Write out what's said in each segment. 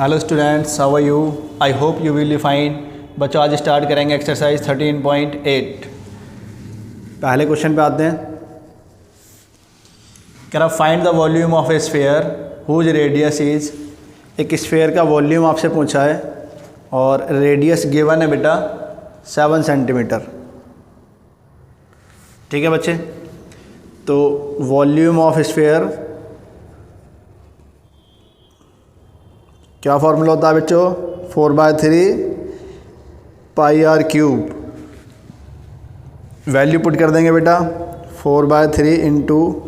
Hello students, how are you? I hope you will be fine. बच्चों, आज start करेंगे exercise 13.8। पहले question पे आते हैं। कह रहा find the volume of a sphere whose radius is. एक स्फेयर का वॉल्यूम आपसे पूछा है और रेडियस गिवन है बेटा 7 सेंटीमीटर। ठीक है बच्चे, तो वॉल्यूम ऑफ स्फेयर क्या फॉर्मूला होता है बच्चों? 4/3 pi R cube. Value put कर देंगे बेटा 4/3 इंटू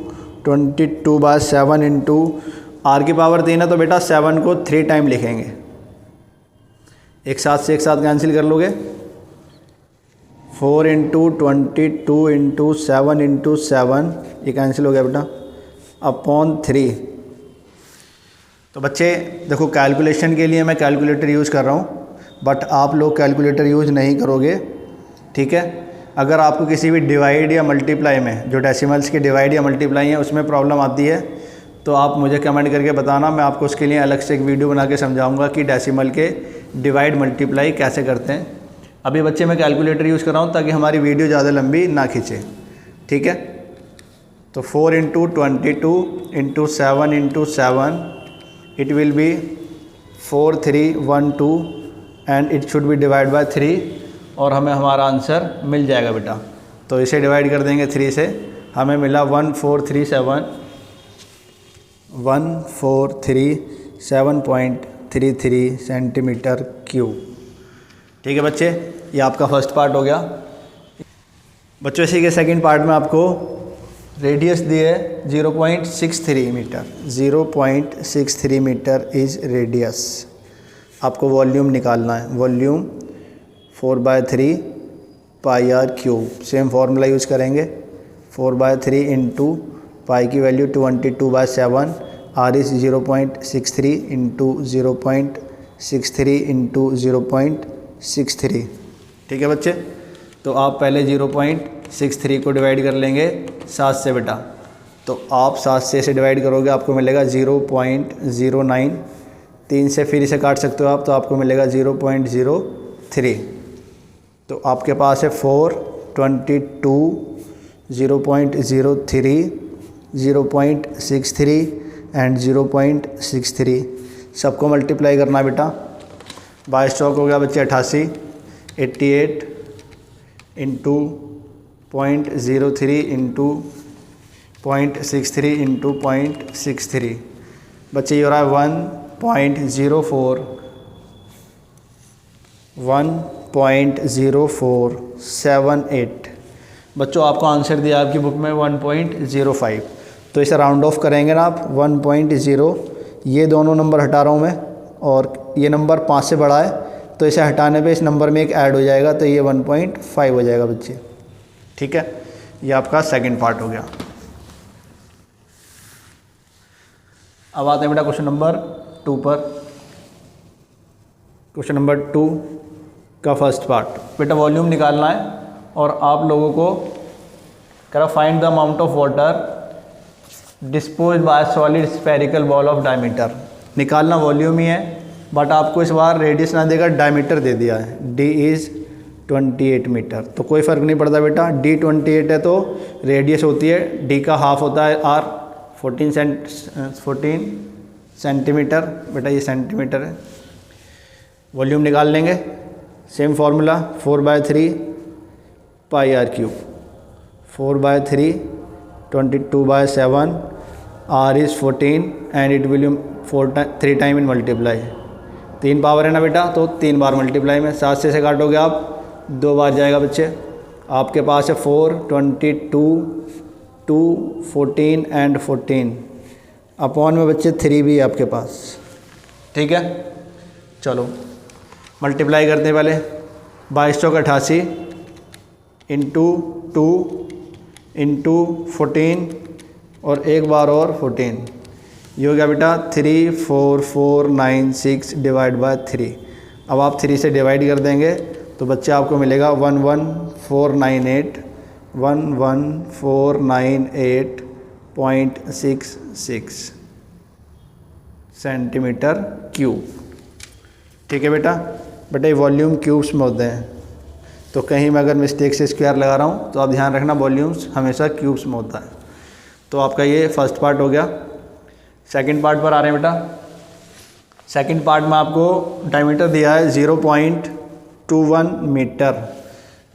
22/7 इंटू आर की पावर 3 है तो बेटा 7 को 3 टाइम लिखेंगे। एक साथ से एक साथ कैंसिल कर लोगे। 4 इंटू 22 इंटू 7 इंटू 7 ये कैंसिल हो गया बेटा अपॉन 3। तो बच्चे देखो, कैलकुलेशन के लिए मैं कैलकुलेटर यूज़ कर रहा हूँ, बट आप लोग कैलकुलेटर यूज़ नहीं करोगे। ठीक है, अगर आपको किसी भी डिवाइड या मल्टीप्लाई में, जो डेसिमल्स के डिवाइड या मल्टीप्लाई हैं, उसमें प्रॉब्लम आती है तो आप मुझे कमेंट करके बताना। मैं आपको उसके लिए अलग से एक वीडियो बना के समझाऊंगा कि डेसिमल के डिवाइड मल्टीप्लाई कैसे करते हैं। अभी बच्चे मैं कैलकुलेटर यूज़ कर रहा हूँ ताकि हमारी वीडियो ज़्यादा लंबी ना खींचे। ठीक है, तो 4 into 22 into 7 into 7 it will be 4312 and it should be divided by 3 और हमें हमारा आंसर मिल जाएगा बेटा। तो इसे डिवाइड कर देंगे 3 से, हमें मिला 1437.33 सेंटीमीटर क्यूब। ठीक है बच्चे, ये आपका फर्स्ट पार्ट हो गया। बच्चों इसी के सेकंड पार्ट में आपको रेडियस दिए 0.63 मीटर। 0.63 metre is radius. आपको वॉल्यूम निकालना है। Volume 4/3 pi R cube. Same formula use करेंगे। 4/3 इंटू पाई की value 22/7, R is 0.63 into 0.63 into 0.63। ठीक है बच्चे, तो आप पहले 0.63 को डिवाइड कर लेंगे 7 से बेटा। तो आप 7 से इसे डिवाइड करोगे, आपको मिलेगा 0.09। 3 से फिर इसे काट सकते हो आप, तो आपको मिलेगा 0.03। तो आपके पास है 4, 22, 0.03, 0.63 एंड 0.63। सबको मल्टीप्लाई करना बेटा। बाय स्टॉक हो गया बच्चे 88, 88 इंटू 0.03 इंटू 0.63 इंटू 0.63। बच्चे ये हो रहा है 1.0478। बच्चों आपको आंसर दिया आपकी बुक में 1.05। तो इसे राउंड ऑफ करेंगे ना आप 1.0। ये दोनों नंबर हटा रहा हूँ मैं, और ये नंबर 5 से बड़ा है तो इसे हटाने पे इस नंबर में एक ऐड हो जाएगा, तो ये 1.5 हो जाएगा बच्चे। ठीक है, ये आपका सेकंड पार्ट हो गया। अब आते हैं बेटा क्वेश्चन नंबर 2 पर। क्वेश्चन नंबर 2 का फर्स्ट पार्ट। बेटा वॉल्यूम निकालना है और आप लोगों को कह रहा find the amount of water dispose bye solid spherical ball of diameter. निकालना वॉल्यूम ही है, बट आपको इस बार रेडियस ना देकर डायमीटर दे दिया है। D is 28 metre. तो कोई फ़र्क नहीं पड़ता बेटा, डी 28 है तो रेडियस होती है, डी का हाफ होता है आर, 14 सेंटीमीटर। बेटा ये सेंटीमीटर है। वॉल्यूम निकाल लेंगे। Same formula 4/3 pi R cube. 4/3 22/7, R is 14 and it will 3 time इन मल्टीप्लाई। 3 पावर है ना बेटा, तो 3 बार मल्टीप्लाई में 7 से काटोगे आप 2 बार जाएगा बच्चे। आपके पास है 4, 22, 2, 14 एंड 14 अपॉन में बच्चे 3 भी है आपके पास। ठीक है, चलो मल्टीप्लाई करते हैं पहले। 22 चौक 88 इंटू 2 इंटू 14 और एक बार और 14। ये हो गया बेटा 34496 डिवाइड बाय 3। अब आप 3 से डिवाइड कर देंगे तो बच्चे आपको मिलेगा 11498 11,498.66 सेंटीमीटर क्यूब। ठीक है बेटा। बेटा ये वॉल्यूम क्यूब्स में होते हैं, तो कहीं मैं अगर मिस्टेक से स्क्वायर लगा रहा हूँ तो आप ध्यान रखना वॉल्यूम्स हमेशा क्यूब्स में होता है। तो आपका ये फर्स्ट पार्ट हो गया। सेकंड पार्ट पर आ रहे हैं बेटा। सेकंड पार्ट में आपको डायमीटर दिया है 0.21 मीटर।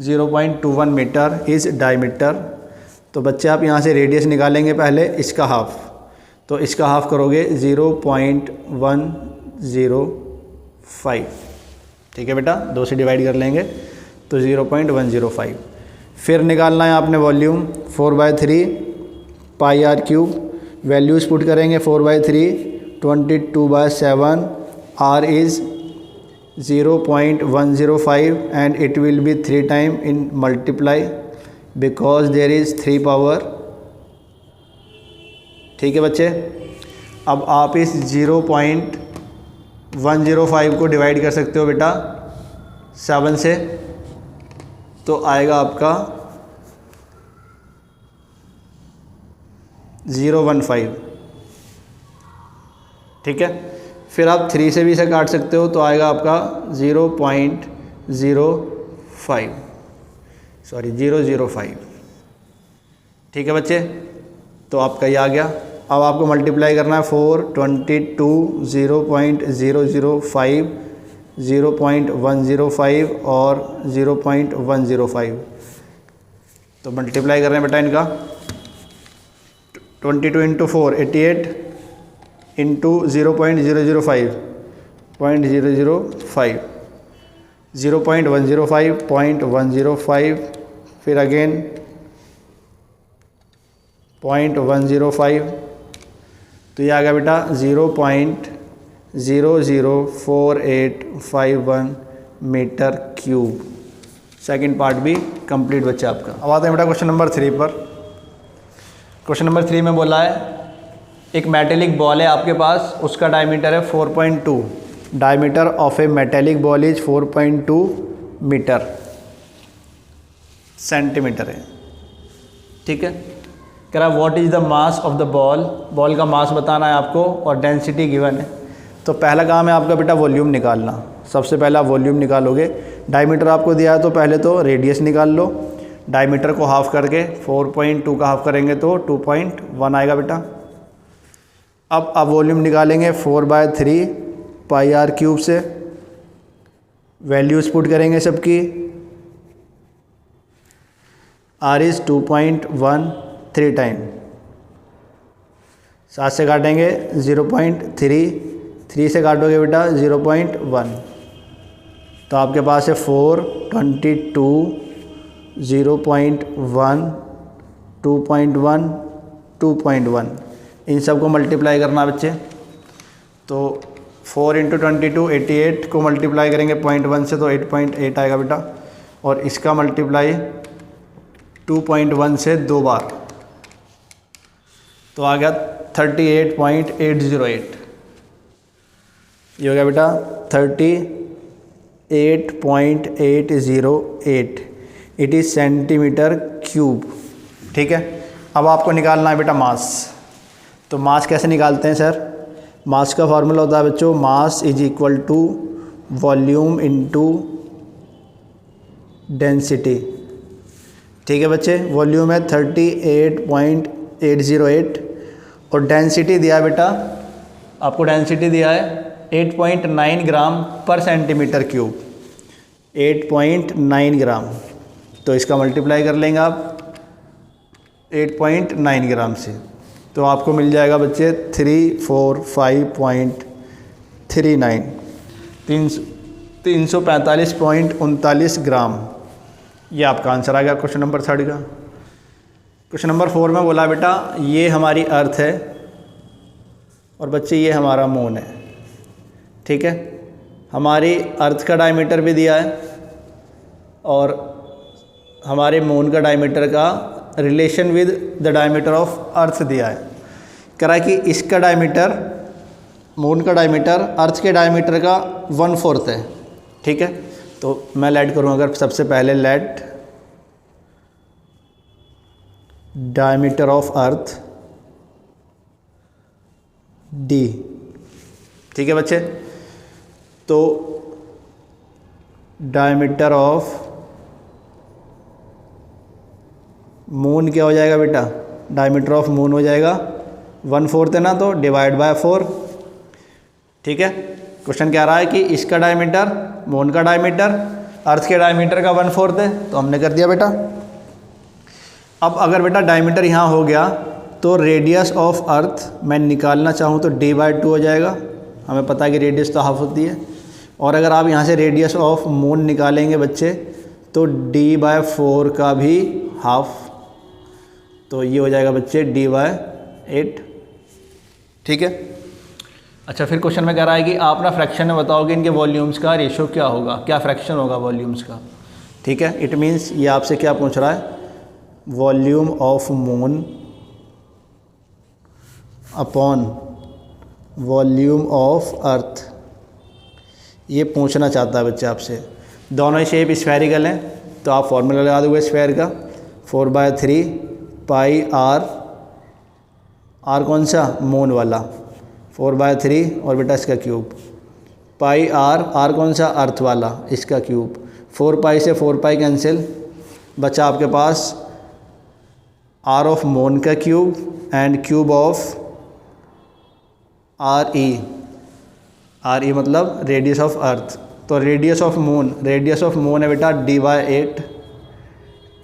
0.21 metre is diameter. तो बच्चे आप यहाँ से रेडियस निकालेंगे पहले इसका हाफ, तो इसका हाफ करोगे 0.105। ठीक है बेटा, 2 से डिवाइड कर लेंगे तो 0.105। फिर निकालना है आपने volume 4/3 pi R cube. Values put करेंगे 4/3 22/7, r is 0.105 and it will be 3 time in multiply because there is 3 power। ठीक है बच्चे, अब आप इस 0.105 को डिवाइड कर सकते हो बेटा 7 से, तो आएगा आपका 0.15। ठीक है, फिर आप 3 से भी इसे काट सकते हो तो आएगा आपका 0.05। ठीक है बच्चे, तो आपका ये आ गया। अब आपको मल्टीप्लाई करना है 4, 22, 0.005, 0.105 और 0.105। तो मल्टीप्लाई कर रहे हैं बेटा इनका। 22 इंटू 4 88 इंटू 0.005 0.105 0.105 फिर अगेन 0.105। तो ये आ गया बेटा 0.004851 मीटर क्यूब। सेकंड पार्ट भी कंप्लीट बच्चा आपका। अब आते हैं बेटा क्वेश्चन नंबर 3 पर। क्वेश्चन नंबर 3 में बोला है एक मेटेलिक बॉल है आपके पास, उसका डायमीटर है 4.2। Diameter of a metallic ball is 4.2 metre centimetre है। ठीक है, कह रहा what is the mass of the ball. Ball का मास बताना है आपको और डेंसिटी गिवन है। तो पहला काम है आपका बेटा वॉल्यूम निकालना। सबसे पहले आप वॉल्यूम निकालोगे। डायमीटर आपको दिया है तो पहले तो रेडियस निकाल लो। डायमीटर को हाफ करके 4.2 का हाफ करेंगे तो 2.1 आएगा बेटा। अब आप वॉल्यूम निकालेंगे 4/3 पाई आर क्यूब से। वैल्यूज़ पुट करेंगे सबकी। Are is 2.13 time. 7 से काटेंगे 0.3, 3 से काटोगे बेटा 0.1। तो आपके पास है 4, 22, 0.1, 2.1, 2.1। इन सब को मल्टीप्लाई करना बच्चे। तो 4 इंटू 22 88 को मल्टीप्लाई करेंगे 0.1 से तो 8.8 आएगा बेटा। और इसका मल्टीप्लाई 2.1 से 2 बार तो आ गया 38.808। ये हो गया बेटा 38.808। It is centimetre cube. ठीक है, अब आपको निकालना है बेटा मास। तो मास कैसे निकालते हैं सर? मास का फार्मूला होता है बच्चों, mass is equal to volume into density. ठीक है बच्चे, वॉल्यूम है 38.808 और डेंसिटी दिया है बेटा आपको। डेंसिटी दिया है 8.9 ग्राम पर सेंटीमीटर क्यूब। 8.9 ग्राम, तो इसका मल्टीप्लाई कर लेंगे आप 8.9 ग्राम से, तो आपको मिल जाएगा बच्चे 345.39 345.39 ग्राम। ये आपका आंसर आ गया क्वेश्चन नंबर 3 का। क्वेश्चन नंबर 4 में बोला बेटा ये हमारी अर्थ है और बच्चे ये हमारा मून है। ठीक है, हमारी अर्थ का डायमीटर भी दिया है और हमारे मून का डायमीटर का relation with the diameter of अर्थ दिया है। कह रहा है कि इसका डायमीटर, मून का डायमीटर अर्थ के डायमीटर का 1/4 है। ठीक है, तो मैं लेट करूँ अगर सबसे पहले let diameter of earth d। ठीक है बच्चे, तो डायमीटर ऑफ मून क्या हो जाएगा बेटा, डायमीटर ऑफ मून हो जाएगा 1/4 है ना, तो डिवाइड बाय 4। ठीक है, क्वेश्चन क्या रहा है कि इसका डायमीटर, मून का डायमीटर, अर्थ के डायमीटर का 1/4 है, तो हमने कर दिया बेटा। अब अगर बेटा डायमीटर यहाँ हो गया तो रेडियस ऑफ अर्थ मैं निकालना चाहूँ तो d/2 हो जाएगा। हमें पता है कि रेडियस तो हाफ होती है। और अगर आप यहाँ से रेडियस ऑफ मून निकालेंगे बच्चे तो d/4 का भी हाफ, तो ये हो जाएगा बच्चे d/8। ठीक है, अच्छा फिर क्वेश्चन में कह रहा है कि आप ना फ्रैक्शन में बताओगे इनके वॉल्यूम्स का रेशो क्या होगा, क्या फ्रैक्शन होगा वॉल्यूम्स का। ठीक है, इट मीन्स ये आपसे क्या पूछ रहा है, volume of moon upon volume of earth, ये पूछना चाहता है बच्चे आपसे। दोनों ही शेप स्फेरिकल हैं, तो आप फॉर्मूला लगा दोगे स्फेयर का, 4/3 पाई आर कौन सा, मून वाला, 4/3 और बेटा इसका क्यूब, पाई आर कौन सा, अर्थ वाला, इसका क्यूब। 4 पाई से 4 पाई कैंसिल, बचा आपके पास आर ऑफ मून का cube and cube of R E मतलब रेडियस ऑफ अर्थ। तो रेडियस ऑफ मून है बेटा d/8,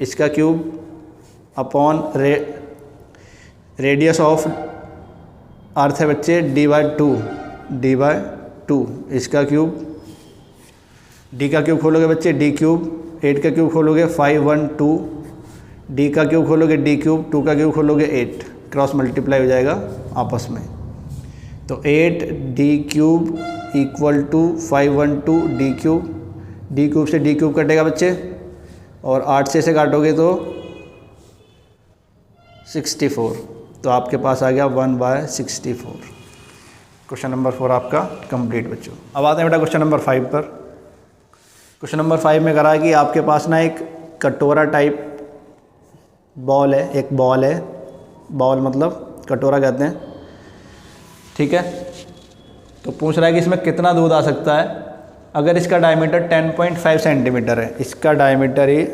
इसका cube upon radius of earth है बच्चे d/2, इसका क्यूब। d का क्यूब खोलोगे बच्चे d क्यूब, 8 का क्यूब खोलोगे 512, d का क्यूब खोलोगे d क्यूब, 2 का क्यूब खोलोगे 8, क्रॉस मल्टीप्लाई हो जाएगा आपस में। तो 8d cube equal to 512 d cube से d क्यूब कटेगा बच्चे, और 8 से इसे काटोगे तो 64, तो आपके पास आ गया 1/64। क्वेश्चन नंबर 4 आपका कंप्लीट बच्चों। अब आते हैं बेटा क्वेश्चन नंबर 5 पर। क्वेश्चन नंबर 5 में करा है कि आपके पास ना एक कटोरा टाइप बॉल है, एक बॉल है, बॉल मतलब कटोरा कहते हैं। ठीक है, तो पूछ रहा है कि इसमें कितना दूध आ सकता है अगर इसका डायमीटर 10.5 सेंटीमीटर है, इसका डायमीटर ही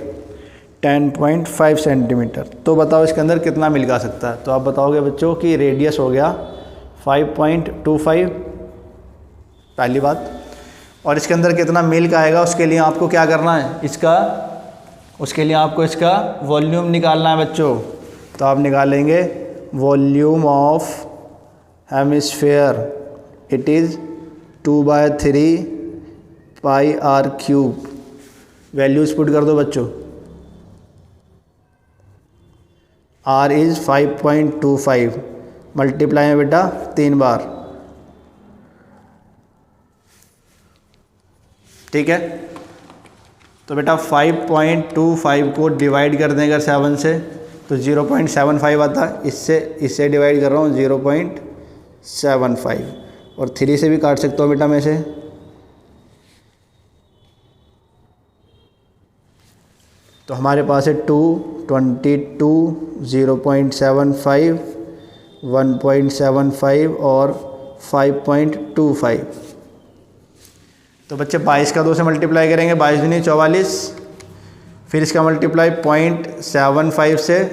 10.5 सेंटीमीटर, तो बताओ इसके अंदर कितना मिल्क आ सकता है। तो आप बताओगे बच्चों कि रेडियस हो गया 5.25 पहली बात, और इसके अंदर कितना मिल्क आएगा उसके लिए आपको क्या करना है, उसके लिए आपको इसका वॉल्यूम निकालना है बच्चों। तो आप निकालेंगे volume of hemisphere, it is 2/3 pi R cube. Values put कर दो बच्चों, r इज़ 5.25, मल्टीप्लाई में बेटा 3 बार। ठीक है, तो बेटा 5.25 को डिवाइड कर दें अगर 7 से तो 0.75 आता है, इससे डिवाइड कर रहा हूँ 0.75, और 3 से भी काट सकता हूँ बेटा मैं से। तो हमारे पास है 2, 22, 0.75, 1.75 और 5.25। तो बच्चे 22 का 2 से मल्टीप्लाई करेंगे, 22 दूनी 44, फिर इसका मल्टीप्लाई 0.75 से,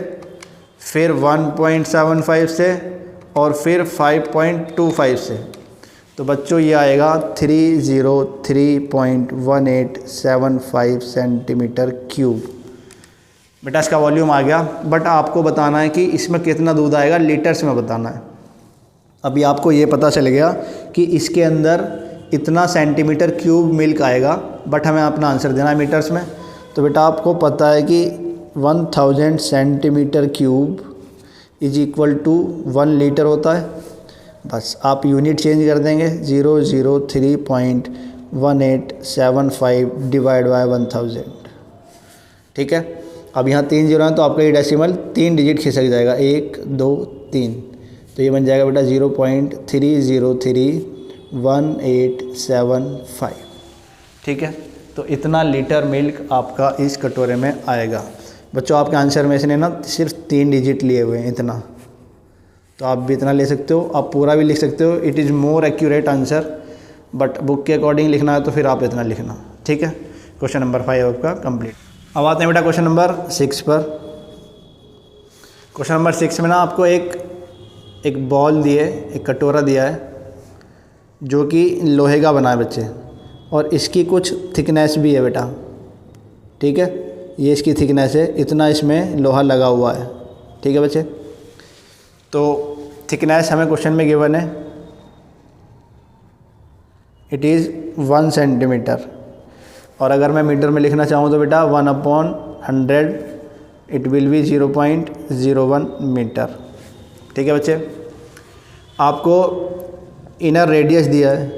फिर 1.75 से, और फिर 5.25 से। तो बच्चों ये आएगा 303.1875 सेंटीमीटर क्यूब। बेटा इसका वॉल्यूम आ गया, बट आपको बताना है कि इसमें कितना दूध आएगा, लीटर्स में बताना है। अभी आपको ये पता चल गया कि इसके अंदर इतना सेंटीमीटर क्यूब मिल्क आएगा, बट हमें अपना आंसर देना है मीटर्स में। तो बेटा आपको पता है कि 1000 centimetre cube is equal to 1 litre होता है। बस आप यूनिट चेंज कर देंगे, 003.1875 डिवाइड बाय 1000। ठीक है, अब यहाँ 3 जीरो हैं तो आपका ये डेसिमल 3 डिजिट खिसक जाएगा, 1 2 3, तो ये बन जाएगा बेटा 0.3031875। ठीक है, तो इतना लीटर मिल्क आपका इस कटोरे में आएगा। बच्चों आपके आंसर में इसने ना सिर्फ 3 डिजिट लिए हुए हैं इतना, तो आप भी इतना ले सकते हो, आप पूरा भी लिख सकते हो। It is more accurate answer, but book के अकॉर्डिंग लिखना है तो फिर आप इतना लिखना। ठीक है, क्वेश्चन नंबर 5 आपका कंप्लीट। अब आते हैं बेटा क्वेश्चन नंबर 6 पर। क्वेश्चन नंबर 6 में ना आपको एक बॉल दिए, एक कटोरा दिया है जो कि लोहे का बना है बच्चे, और इसकी कुछ थिकनेस भी है बेटा, ठीक है। ये इसकी थिकनेस है, इतना इसमें लोहा लगा हुआ है, ठीक है बच्चे। तो थिकनेस हमें क्वेश्चन में गिवन है, इट इज़ 1 सेंटीमीटर, और अगर मैं मीटर में लिखना चाहूँ तो बेटा 1/100 इट विल बी 0.01 मीटर, ठीक है बच्चे। आपको इनर रेडियस दिया है,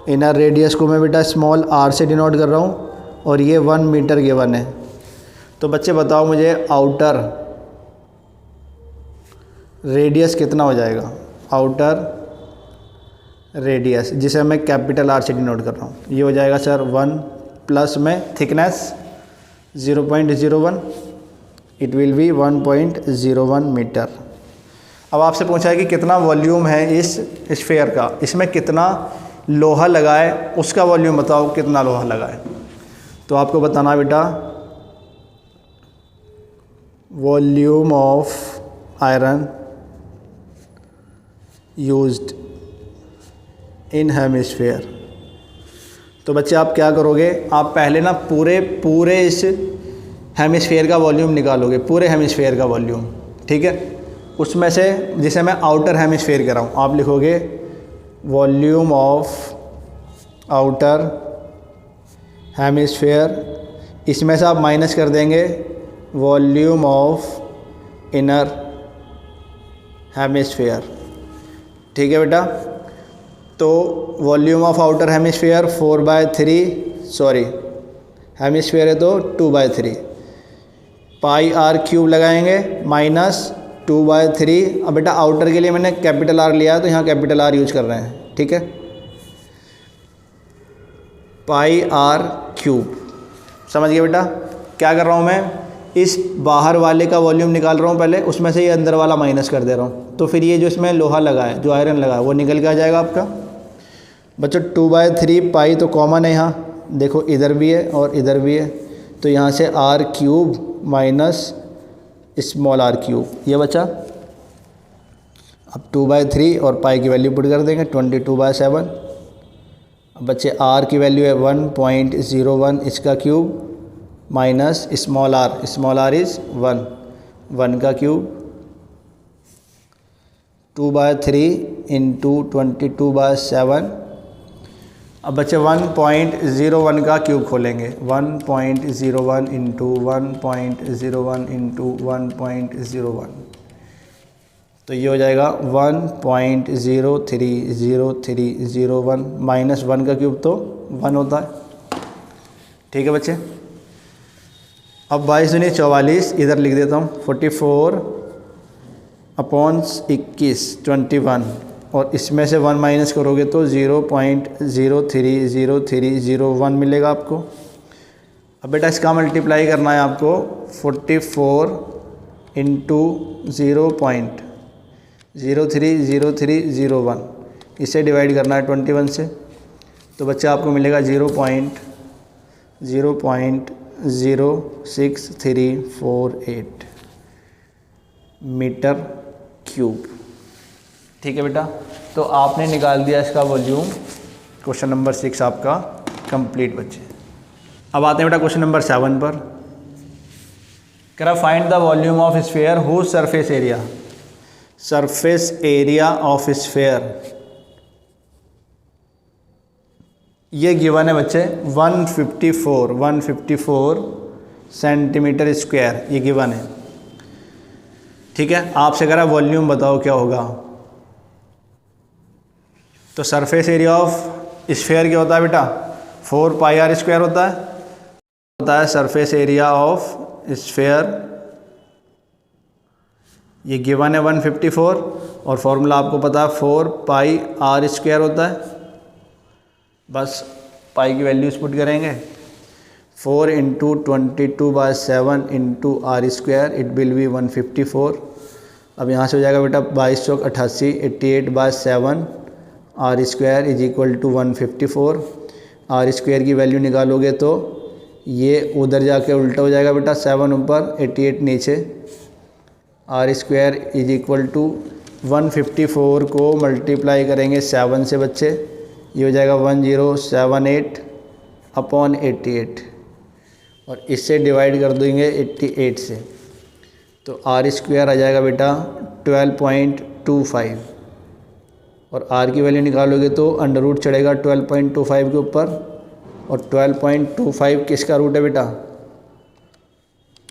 इनर रेडियस को मैं बेटा स्मॉल r से डिनोट कर रहा हूँ, और ये 1 मीटर गिवन है। तो बच्चे बताओ मुझे आउटर रेडियस कितना हो जाएगा, आउटर रेडियस जिसे मैं कैपिटल R से डिनोट कर रहा हूँ। ये हो जाएगा सर 1 प्लस में thickness 0.01, it will be 1.01 metre. अब आपसे पूछा है कि कितना वॉल्यूम है इस स्फीयर का, इसमें कितना लोहा लगा है, उसका वॉल्यूम बताओ कितना लोहा लगा है। तो आपको बताना बेटा volume of iron used in hemisphere. तो बच्चे आप क्या करोगे, आप पहले ना पूरे इस हेमिस्फीयर का वॉल्यूम निकालोगे, पूरे हेमिस्फीयर का वॉल्यूम, ठीक है। उसमें से जिसे मैं आउटर हेमिस्फीयर कह रहा हूँ, आप लिखोगे वॉल्यूम ऑफ आउटर हेमिस्फीयर, इसमें से आप माइनस कर देंगे वॉल्यूम ऑफ इनर हेमिस्फीयर, ठीक है बेटा। तो volume of outer hemisphere 4/3 hemisphere है तो 2/3 पाई r क्यूब लगाएंगे माइनस 2/3। अब बेटा आउटर के लिए मैंने कैपिटल R लिया है तो यहाँ कैपिटल R यूज कर रहे हैं, ठीक है। पाई r क्यूब, समझ गए बेटा। क्या कर रहा हूँ मैं, इस बाहर वाले का वॉल्यूम निकाल रहा हूँ पहले, उसमें से ये अंदर वाला माइनस कर दे रहा हूँ, तो फिर ये जो इसमें लोहा लगा है, जो आयरन लगा है, वो निकल के आ जाएगा आपका बच्चों 2/3 पाई तो कॉमन है यहाँ, देखो इधर भी है और इधर भी है, तो यहाँ से r cube minus small r cube, ये बचा। अब 2/3 और पाई की वैल्यू पुट कर देंगे 22/7। अब बच्चे r की वैल्यू है 1.01, इसका cube minus small r is 1 का क्यूब 2/3 इंटू 22/7। अब बच्चे 1.01 का क्यूब खोलेंगे, 1.01 इंटू 1.01 इंटू 1.01, तो ये हो जाएगा 1.030301 माइनस 1 का क्यूब तो 1 होता है, ठीक है बच्चे। अब 22 दूनी 44, इधर लिख देता हूँ 44/21 21, और इसमें से 1 माइनस करोगे तो 0.030301 मिलेगा आपको। अब बेटा इसका मल्टीप्लाई करना है आपको 44 इंटू 0.030301, इसे डिवाइड करना है 21 से, तो बच्चा आपको मिलेगा 0.06348 मीटर क्यूब, ठीक है बेटा। तो आपने निकाल दिया इसका वॉल्यूम। क्वेश्चन नंबर 6 आपका कंप्लीट बच्चे। अब आते हैं बेटा क्वेश्चन नंबर 7 पर। कह रहा find the volume of sphere whose surface area of sphere, ये गिवन है बच्चे 154 सेंटीमीटर स्क्वायर, ये गिवन है, ठीक है। आपसे कह रहा वॉल्यूम बताओ क्या होगा। तो सरफेस एरिया ऑफ स्फीयर क्या होता है बेटा, 4πr² होता है सरफेस एरिया ऑफ स्फीयर, ये गिवन है 154, और फॉर्मूला आपको पता है 4πr² होता है। बस पाई की वैल्यूज पुट करेंगे, 4 into 22/7 into r² it will be 154। अब यहाँ से हो जाएगा बेटा 22 चौक 88, 88/7 R square is equal to 154। R square की वैल्यू निकालोगे तो ये उधर जाके उल्टा हो जाएगा बेटा, 7 ऊपर 88 नीचे। R square is equal to 154 को मल्टीप्लाई करेंगे 7 से बच्चे, ये हो जाएगा 1078 अपॉन 88 और इससे डिवाइड कर देंगे 88 से, तो आर स्क्वायर आ जाएगा बेटा 12.25 और आर की वैल्यू निकालोगे तो अंडर रूट चढ़ेगा 12.25 के ऊपर और 12.25 किसका रूट है बेटा,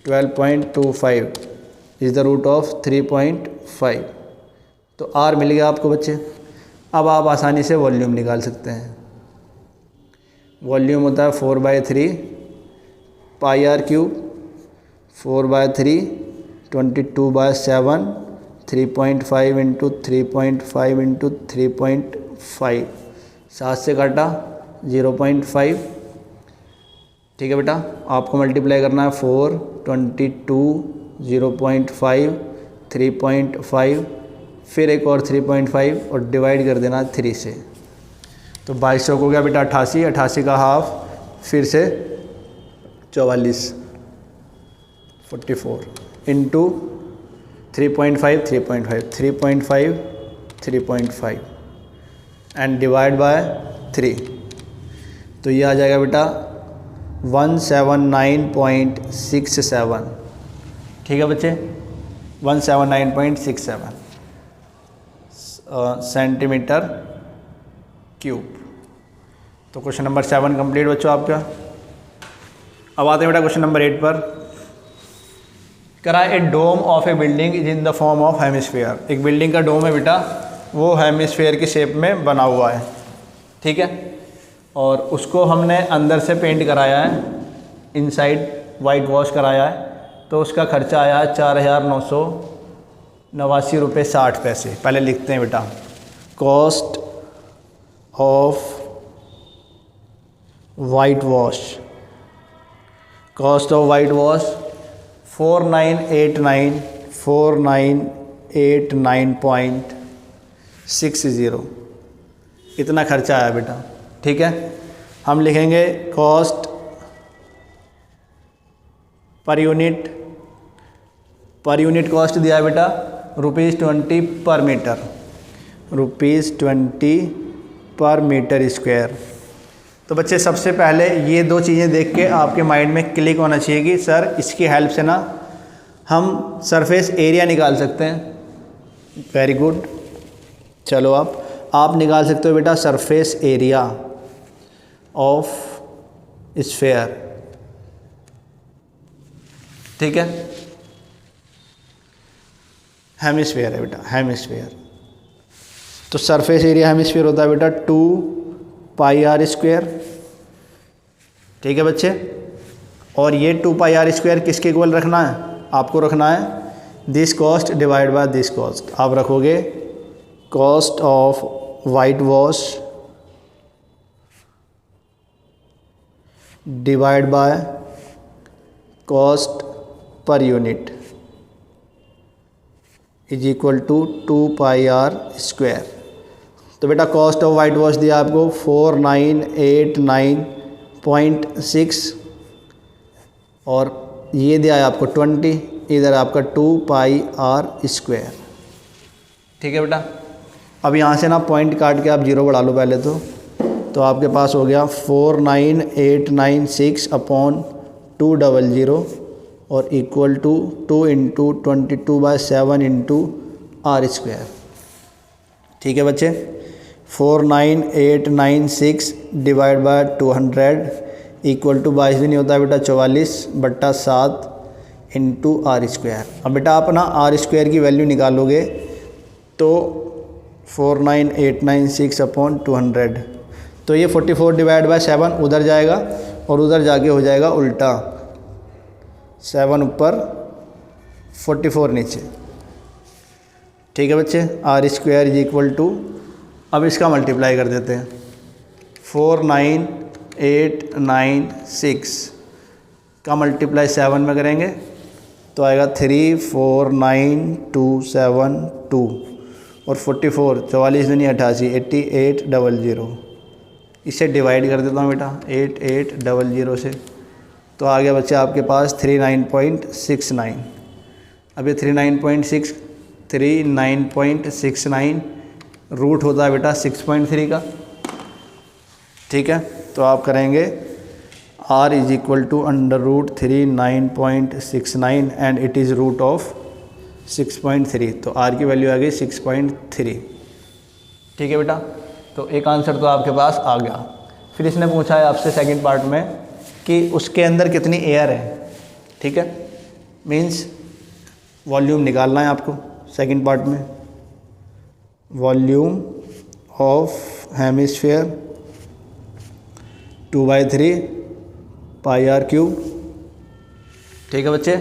12.25 इज़ द रूट ऑफ 3.5। तो आर मिल गया आपको बच्चे। अब आप आसानी से वॉल्यूम निकाल सकते हैं। वॉल्यूम होता है 4/3 pi R cube, 4/3 22/7 3.5 into 3.5 into 3.5, 7 से काटा 0.5। ठीक है बेटा, आपको मल्टीप्लाई करना है 4 22 0.5 3.5 फिर एक और 3.5 और डिवाइड कर देना 3 से, तो 2200 हो गया बेटा 88, 88 का हाफ फिर से 44 44 इंटू 3.5 3.5 3.5 एंड डिवाइड बाय 3, तो ये आ जाएगा बेटा 179.67। ठीक है बच्चे, 179.67 सेंटीमीटर क्यूब। तो क्वेश्चन नंबर 7 कंप्लीट बच्चों आपका। अब आते हैं बेटा क्वेश्चन नंबर 8 पर। करा a dome of a building is in the form of hemisphere. एक बिल्डिंग का डोम है बेटा, वो हेमिस्फीयर की शेप में बना हुआ है। ठीक है, और उसको हमने अंदर से पेंट कराया है, इनसाइड वाइट वॉश कराया है, तो उसका खर्चा आया है 4,989 रुपये 60 पैसे। पहले लिखते हैं बेटा, cost of white wash, cost of white wash 4989.60, इतना खर्चा आया बेटा। ठीक है, हम लिखेंगे कॉस्ट पर यूनिट कॉस्ट दिया है बेटा ₹20 पर मीटर, ₹20 पर मीटर स्क्वायर। तो बच्चे सबसे पहले ये दो चीज़ें देख के आपके माइंड में क्लिक होना चाहिए कि सर इसकी हेल्प से ना हम सरफेस एरिया निकाल सकते हैं। वेरी गुड, चलो आप निकाल सकते हो बेटा सरफेस एरिया ऑफ स्फीयर। ठीक है, हेमिस्फीयर है बेटा, हेमिस्फीयर। तो सरफेस एरिया हेमिस्फीयर होता है बेटा 2 पाई आर स्क्वायर। ठीक है बच्चे, और ये 2 पाई आर स्क्वायर किसके इक्वल रखना है, आपको रखना है this cost divide by this cost. आप रखोगे cost of whitewash divide by cost per unit is equal to 2 pi R square. तो बेटा कॉस्ट ऑफ वाइट वॉश दिया आपको 4989.6 और ये दिया है आपको 20, इधर आपका 2 पाई आर स्क्वायर। ठीक है बेटा, अब यहाँ से ना पॉइंट काट के आप जीरो बढ़ा लो पहले तो आपके पास हो गया 49896 अपॉन 200 और equal to 2 into 22/7 into R square. ठीक है बच्चे, 49896 डिवाइड बाय 200 इक्वल टू 22 भी नहीं होता बेटा 44/7 इंटू आर स्क्वायर। अब बेटा आप ना आर स्क्वायर की वैल्यू निकालोगे तो 49896 अपॉन 200, तो ये 44 डिवाइड बाय 7 उधर जाएगा और उधर जाके हो जाएगा उल्टा, 7 ऊपर 44 नीचे। ठीक है बच्चे, R square is equal to, अब इसका मल्टीप्लाई कर देते हैं, 49896 का मल्टीप्लाई 7 में करेंगे तो आएगा 349272 और 44 44 दूनी 88 8800। इसे डिवाइड कर देता हूँ बेटा 8800 से, तो आ गया बच्चे आपके पास 39.69। अब ये 39.69 रूट होता है बेटा 6.3 का, ठीक है। तो आप करेंगे r is equal to √39.69 and it is root of 6.3, तो r की वैल्यू आ गई 6.3, ठीक है बेटा। तो एक आंसर तो आपके पास आ गया। फिर इसने पूछा है आपसे सेकंड पार्ट में कि उसके अंदर कितनी एयर है, ठीक है। मींस वॉल्यूम निकालना है आपको सेकंड पार्ट में। वॉल्यूम ऑफ हेमिस्फीयर 2/3 πr³, ठीक है बच्चे।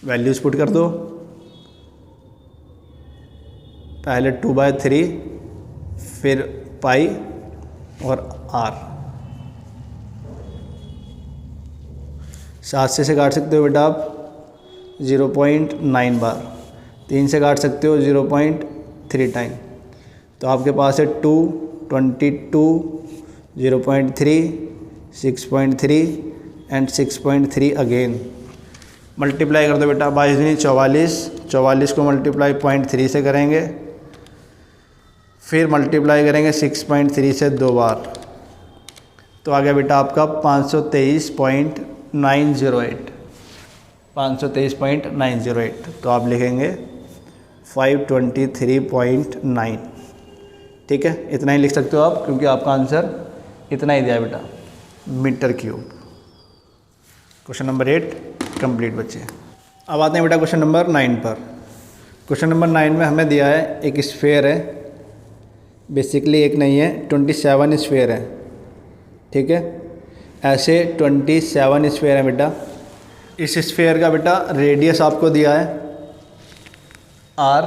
वैल्यूज़ पुट कर दो, पहले 2/3 फिर पाई और r। 7 से काट सकते हो बेटा आप 0.9 बार, 3 से काट सकते हो 0.3 टाइम, तो आपके पास है 2, 22, 0.3, 6.3 एंड 6.3 अगेन। मल्टीप्लाई कर दो बेटा, 22 दूनी 44, 44 को मल्टीप्लाई 0.3 से करेंगे, फिर मल्टीप्लाई करेंगे 6.3 से 2 बार, तो आ गया बेटा आपका 523.908, 523.908। तो आप लिखेंगे 523.9, ठीक है। इतना ही लिख सकते हो आप, क्योंकि आपका आंसर इतना ही दिया है बेटा, metre cube. Question number 8 complete बच्चे। अब आते हैं बेटा क्वेश्चन नंबर 9 पर। क्वेश्चन नंबर 9 में हमें दिया है एक स्फीयर है, बेसिकली एक नहीं है 27 स्फीयर है, ठीक है। ऐसे 27 स्फीयर है बेटा। इस स्फीयर का बेटा रेडियस आपको दिया है r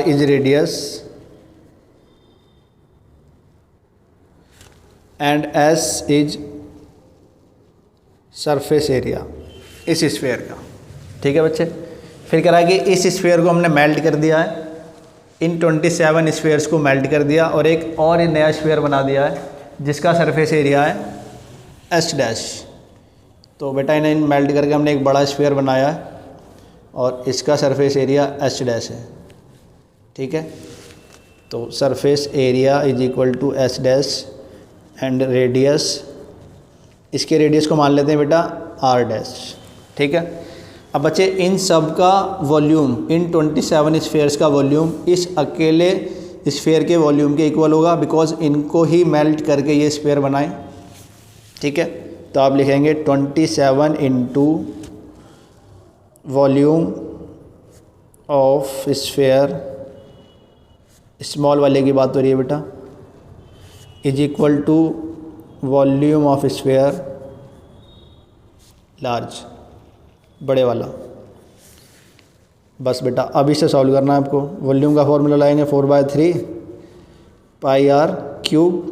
is radius and s is surface area इस स्फीयर का, ठीक है बच्चे। फिर कह रहा है कि इस स्फीयर को हमने मेल्ट कर दिया है, इन 27 स्फीयर्स को मेल्ट कर दिया और एक और नया स्फीयर बना दिया है जिसका सरफेस एरिया है S'। तो बेटा इन्हें मेल्ट करके हमने एक बड़ा स्फीयर बनाया है और इसका सरफेस एरिया S' है, ठीक है। तो surface area is equal to S' and radius, इसके रेडियस को मान लेते हैं बेटा R', ठीक है। अब बच्चे इन सब का वॉल्यूम, इन 27 स्फीयर्स का वॉल्यूम इस अकेले स्फीयर के वॉल्यूम के इक्वल होगा, बिकॉज इनको ही मेल्ट करके ये स्फीयर बनाए, ठीक है। तो आप लिखेंगे 27 into volume of sphere, small वाले की बात हो रही है बेटा, is equal to volume of sphere large, बड़े वाला। बस बेटा अब इसे सॉल्व करना है आपको। वॉल्यूम का फॉर्मूला लाएंगे 4/3 πr³,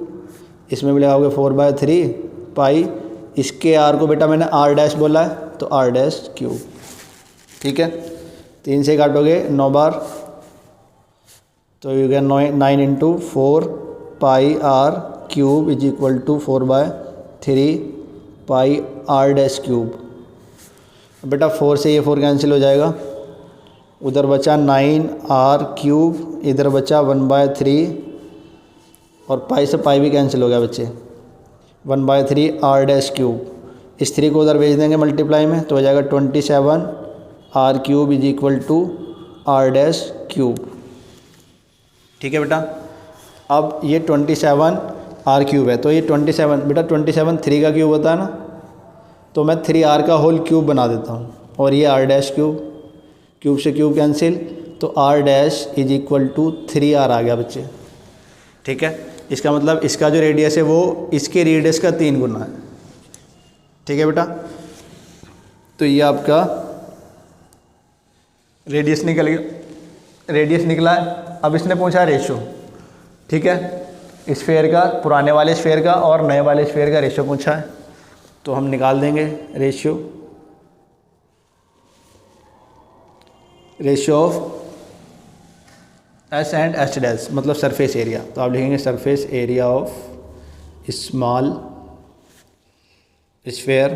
इसमें भी लगाओगे 4/3 पाई, इसके r को बेटा मैंने r' बोला है तो r'³, ठीक है। 3 से काटोगे 9 बार, तो you get 9 into 4 πr³ is equal to 4/3 πr'³। बेटा 4 से ये 4 कैंसिल हो जाएगा, उधर बचा 9r³, इधर बचा 1/3 और पाई से पाई भी कैंसिल हो गया बच्चे, 1/3 r'³। इस 3 को उधर भेज देंगे मल्टीप्लाई में, तो हो जाएगा 27r³ is equal to r'³, ठीक है बेटा। अब ये 27r³ है, तो ये 27 बेटा 27 3 का क्यूब होता है ना, तो मैं 3r का होल क्यूब बना देता हूँ, और ये r'³, क्यूब से क्यूब कैंसिल, तो r' is equal to 3r आ गया बच्चे, ठीक है। इसका मतलब इसका जो रेडियस है वो इसके रेडियस का 3 गुना है, ठीक है बेटा। तो ये आपका रेडियस निकल गया, रेडियस निकला है। अब इसने पूछा रेशो, ठीक है, स्फीयर का, पुराने वाले स्फीयर का और नए वाले स्फीयर का रेशो पूछा है, तो हम निकाल देंगे ratio of S and H dash मतलब सरफेस एरिया, तो आप लिखेंगे surface area of small sphere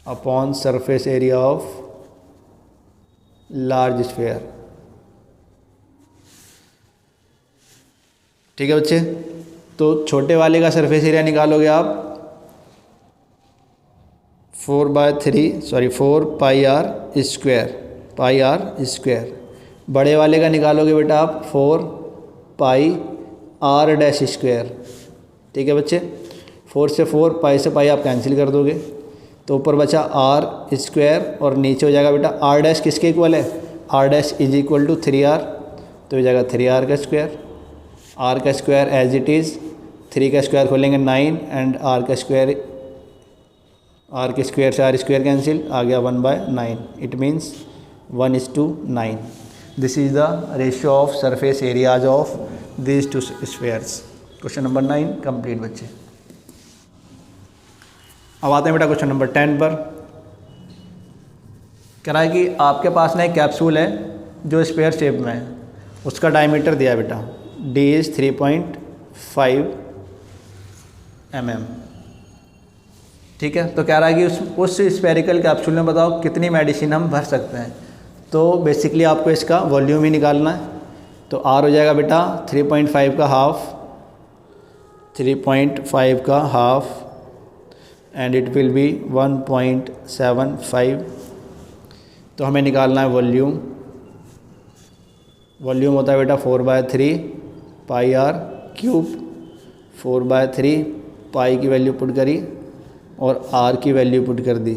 upon surface area of large sphere. ठीक है बच्चे, तो छोटे वाले का सरफेस एरिया निकालोगे आप 4 पाई आर स्क्वायर। बड़े वाले का निकालोगे बेटा आप 4 पाई आर डैश स्क्वायर। ठीक है बच्चे, 4 से 4 पाई से पाई आप कैंसिल कर दोगे, तो ऊपर बचा आर स्क्वायर और नीचे हो जाएगा बेटा आर डैश किसके इक्वल है, R dash is equal to 3r, तो हो जाएगा 3r का स्क्वायर। आर का स्क्वायर एज इट इज़, 3 का स्क्वायर खोलेंगे 9 एंड आर के स्क्वायर से आर स्क्वायर कैंसिल, आ गया 1/9। It means 1:9। This is the ratio of surface areas of these two spheres. Question number 9 complete बच्चे। अब आते हैं बेटा क्वेश्चन नंबर 10 पर। कह रहा है कि आपके पास ना एक कैप्सूल है जो स्फेयर शेप में है, उसका डायमीटर दिया है बेटा, d इज़ 3.5 mm। ठीक है, तो कह रहा है कि उस स्फेरिकल कैप्सूल में बताओ कितनी मेडिसिन हम भर सकते हैं। तो बेसिकली आपको इसका वॉल्यूम ही निकालना है, तो R हो जाएगा बेटा 3.5 का half and it will B 1.75। तो हमें निकालना है वॉल्यूम। वॉल्यूम होता है बेटा 4/3 पाई आर क्यूब, 4/3 पाई की वैल्यू पुट करी और आर की वैल्यू पुट कर दी।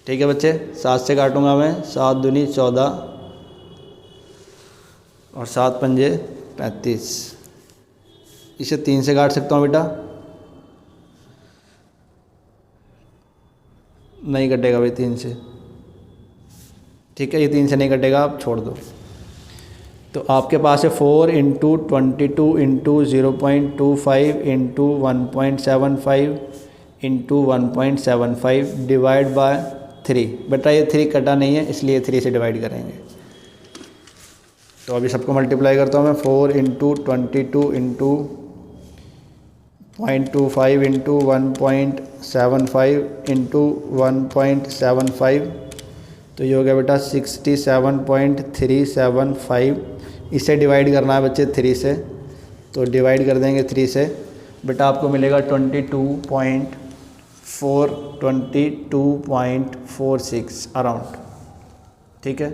ठीक है बच्चे, 7 से काटूंगा मैं, 7 दूनी 14 और 7 पंजे 35। इसे 3 से काट सकता हूँ बेटा, नहीं कटेगा भाई 3 से। ठीक है, ये 3 से नहीं कटेगा, आप छोड़ दो। तो आपके पास है 4 × 22 × 0.25 × 1.75 × 1.75 डिवाइड बाय 3। बेटा ये 3 कटा नहीं है इसलिए 3 से डिवाइड करेंगे। तो अभी सबको मल्टीप्लाई करता हूँ मैं, 4 × 22 × 0.25 × 1.75 × 1.75, तो ये हो गया बेटा 67.375। इसे डिवाइड करना है बच्चे 3 से, तो डिवाइड कर देंगे 3 से, बेटा आपको मिलेगा 22.46 अराउंड। ठीक है,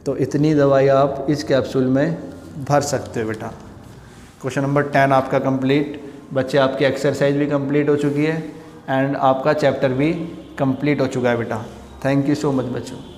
तो इतनी दवाई आप इस कैप्सूल में भर सकते हो बेटा। क्वेश्चन नंबर 10 आपका कंप्लीट बच्चे। आपकी एक्सरसाइज भी कंप्लीट हो चुकी है एंड आपका चैप्टर भी कंप्लीट हो चुका है बेटा। थैंक यू सो मच बच्चों।